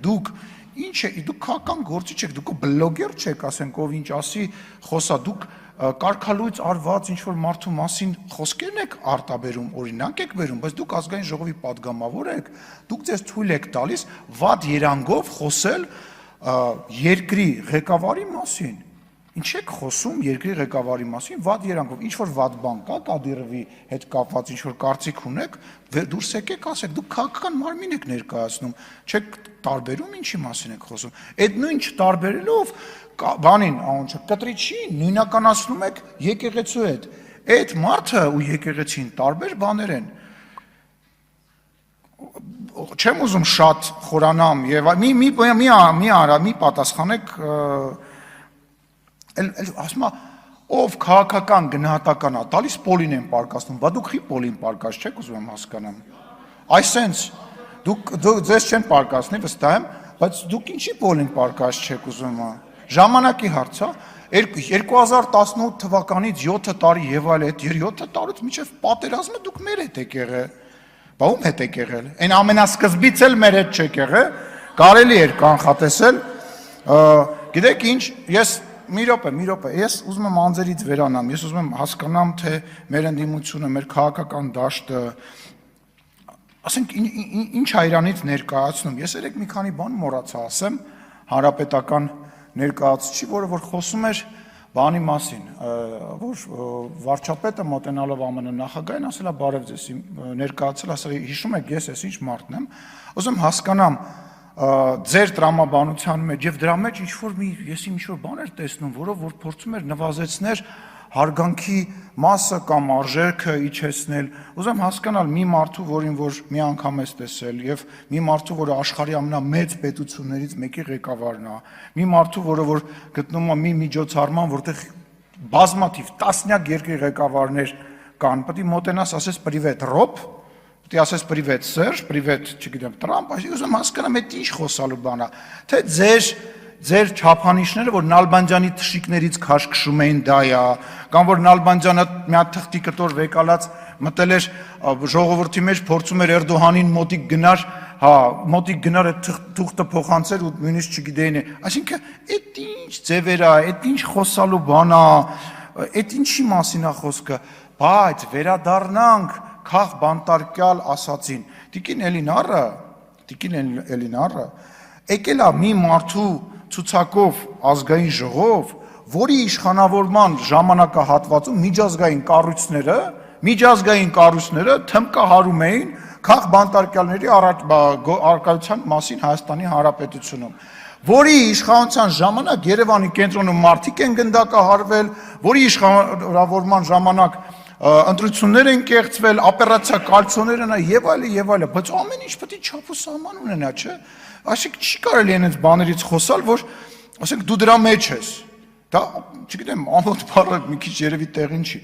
Դուք ինչ է, դուք քաղաքական գործիչ եք, դուք բլոգեր չեք, ասենք, ով ինչ ասի, խոսա, դուք կարգալույծ արված ինչ-որ մարդու մասին խոսքերն եք արտաբերում, օրինակ եք բերում, բայց դուք ազգային ժողովի պատգամավոր եք, դուք ձեզ թույլ եք տալիս վատ երանգով խոսել երկրի ղեկավարի մասին։ Ինչ եք խոսում երկրի ղեկավարի մասին, վատ երանգով, ինչ-որ վատ բան կա Կադիրովի հետ կապված, ինչ-որ կարծիք ունեք, դուրս եկեք ասեք, դուք քաղաքական մարմին եք ներկայացնում, չեք տարբերում ինչի մասին եք խոսում։ Այդ նույն չտարբերելով բանին, կտրիչին նույնականացնում եք եկեղեցու հետ։ Այդ մարդը ու եկեղեցին տարբեր բաներ են։ Չեմ ուզում շատ խորանամ եւ մի պատասխանեք ասում ով քաղաքական գնահատական է տալիս պոլին են պարկասնում, բա դուք խի պոլին պարկած չեք ուզում եմ հասկանամ։ Այսենց դուք ձեզ չեն պարկասնի վստահ եմ, բայց դուք ինչի պոլին պարկած չեք ուզում։ Ժամանակի հարց է 2018 թվականից 7 տարի եւ այլ այդ 7 տարուց մինչեւ պատերազմը դուք մեր հետ եք եղել։ Բա ում հետ եք եղել։ Այն ամենասկզբից էլ մեր հետ չեք եղել, կարելի էր կանխատեսել։ Գիտեք ինչ, ես մի րոպե, ես ուզում եմ անձերից վերանամ, ես ուզում եմ հասկանամ, թե մեր ընդդիմությունը, մեր քաղաքական դաշտը, ասենք ինչ հայրանից ներկայացնում։ Ես երեք մի քանի բան մոռացա ասեմ, հանրապետական ներկայացուցիչ, որը խոսում էր բանի մասին, որ վարչապետը մոտենալով ԱՄՆ նախագահին ասել է բարև ձեզ, ներկայացել, ասել հիշում եք ես ինչ մարդն եմ, ուզում հասկանամ ձեր տրամաբանության մեջ եւ դրա մեջ ես ինչ-որ բան էր տեսնում, որով որ փորձում էր նվազեցնել հարգանքի մասը կամ արժեքը իջեցնել։ Ուզում հասկանալ մի մարդու, որին որ մի անգամ ես տեսել եւ մի մարդու, որը աշխարհի ամենամեծ պետություններից մեկի ղեկավարն է, մի մարդու, որը որ գտնում է մի միջոցառման, որտեղ բազմաթիվ տասնյակ երկրի ղեկավարներ կան, պետք է մոտենաս ասես պրիվետ ռոբ, պետք է ասես պրիվետ Սերժ, պրիվետ, չգիտեմ, Տրամփ, ուզում հասկանամ այդ ինչ խոսալու բան է, թե ձեր չափանիշները, որ Նալբանդյանի թշիկներից քաշքշում էին դա է, կամ որ Նալբանդյանը մի հատ թղթի կտոր վեկալած մտել էր ժողովրդի մեջ, փորձում էր Էրդողանին մոտիկ գնար այդ թուղթը փոխանցեր ու նույնիսկ չգիտեին։ Այսինքն, այդ ինչ ձևեր է, այդ ինչ խոսալու բան է, այդ ինչի մասին է խոսքը, բայց վերադառնանք քաղ բանտարկյալ ասացին։ Տիկին Էլինարը եկել է մի մարդու ցուցակով ազգային ժողով, որի իշխանավորման ժամանակահատվածում միջազգային կառույցները թմկահարում էին քաղ բանտարկյալների առկայության մասին Հայաստանի Հանրապետությունում, որի իշխանության ժամանակ Երևանի կենտրոնում մարդիկ են գնդակահարվել, որի իշխանավորման ժամանակ ընտրություններ են կեղծվել, օպերացիա կալցոներ են եւ այլն, բայց ամեն ինչ պետք է չափ ու սահման ունենա, չէ՞։ Այսինքն չի կարելի այնպես բաներից խոսալ, որ ասենք դու դրա մեջ ես։ Դա, չգիտեմ, ամոթ բառը մի քիչ երևի տեղին չի։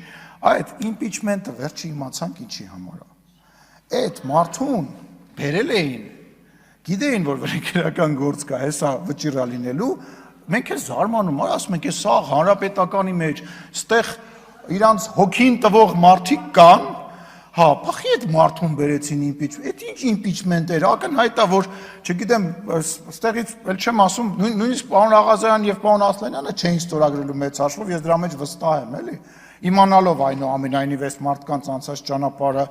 Այդ իմպիչմենտը վերջի իմացանք ինչի համար է։ Այդ մարդուն բերել էին, գիտեին, որ վերքերական գործ կա, հեսա վճիռա լինելու, մենք էլ զարմանում, ասում ենք, սա հանրապետականի մեջ, ստեղ իրանց հոգին տվող մարդիկ կան, փախի այդ մարդուն բերեցին իմպիչմենտ, այդ ինչ իմպիչմենտ էր, ակնհայտ է, որ, չգիտեմ, ստեղից էլ չեմ ասում, նույնիսկ պարոն Աղազարյան եւ պարոն Ասլանյանը չէին ստորագրելու մեծ հաշվով, ես դրա մեջ վստահ եմ, էլի, իմանալով այնուամենայնիվ այս մարդկանց անցած ճանապարհը,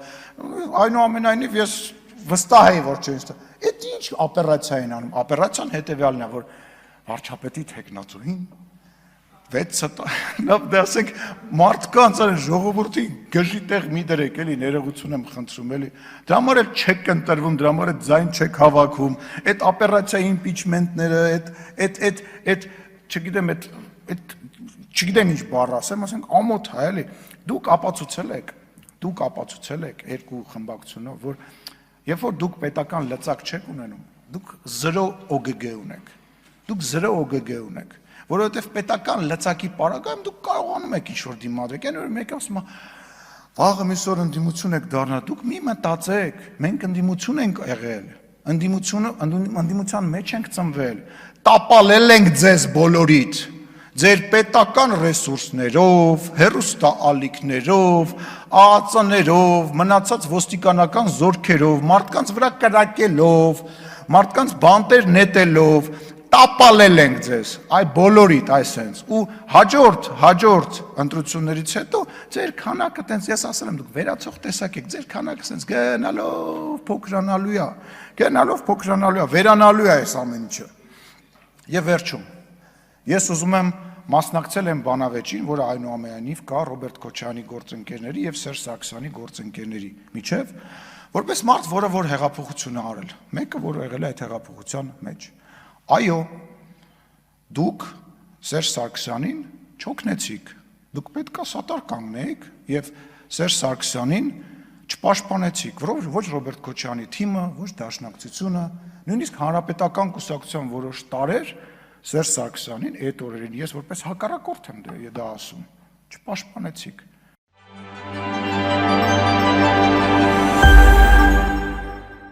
այնուամենայնիվ ես վստահ եի, որ չէին ստորագրել։ Այդ ինչ օպերացիա են անում, օպերացիան հետեւյալն է, որ վարչապետի թեկնածուին 6 դա ասենք մարդկանց ժողովրդին գժի տեղ մի դրեք էլի ներողություն եմ խնդրում էլի դրա համար էլ չեք ընտրվում դրա համար էլ ձայն չեք հավաքում այդ օպերացիայի իմպիչմենտները այդ չգիտեմ ինչ բառ ասեմ ասենք ամոթ է էլի դուք ապացուցել եք երկու խմբակցությունով որ երբ որ դուք պետական լծակ չեք ունենում դուք 0 OGG ունեք որովհետև պետական լծակի պարագայում դուք կարողանում եք ինչ-որ դիմադրեք, այն որ մեկը ասում է, վաղը միսօր ընդդիմություն եք դառնա, դուք մի մտածեք, մենք ընդդիմություն ենք եղել, ընդդիմության մեջ ենք ծնվել, տապալել ենք ձեզ բոլորիդ, ձեր պետական ռեսուրսներով, հեռուստաալիքներով, ԱԱԾ-ներով, մնացած ոստիկանական զորքերով, մարդկանց վրա կրակելով, մարդկանց բանտեր նետելով, տապալել ենք ձեզ, այ բոլորիդ այսենց, ու հաջորդ ընտրություններից հետո ձեր քանակը տենց, ես ասել եմ, դուք վերացող տեսակ եք, ձեր քանակը տենց գնալով փոքրանալու է, վերանալու է այս ամեն ինչը։ Եվ վերջում, ես ուզում եմ մասնակցել եմ բանավեճին, որը այնուամենայնիվ կա Ռոբերտ Քոչարյանի գործընկերների եւ Սերժ Սարգսյանի գործընկերների միջև, որպես մարդ, որը որ հեղափոխություն է արել, մեկը որ եղել է այդ հեղափոխության մեջ։ Այո, դուք Սերժ Սարգսյանին չօգնեցիք, դուք պետք է սատար կանգնեիք եւ Սերժ Սարգսյանին չպաշտպանեցիք, ոչ Ռոբերտ Քոչարյանի թիմը, ոչ Դաշնակցությունը, նույնիսկ Հանրապետական կուսակցության որոշ տարեր Սերժ Սարգսյանին այդ օրերին ես որպես հակառակորդ եմ դա ասում, չպաշտպանեցիք։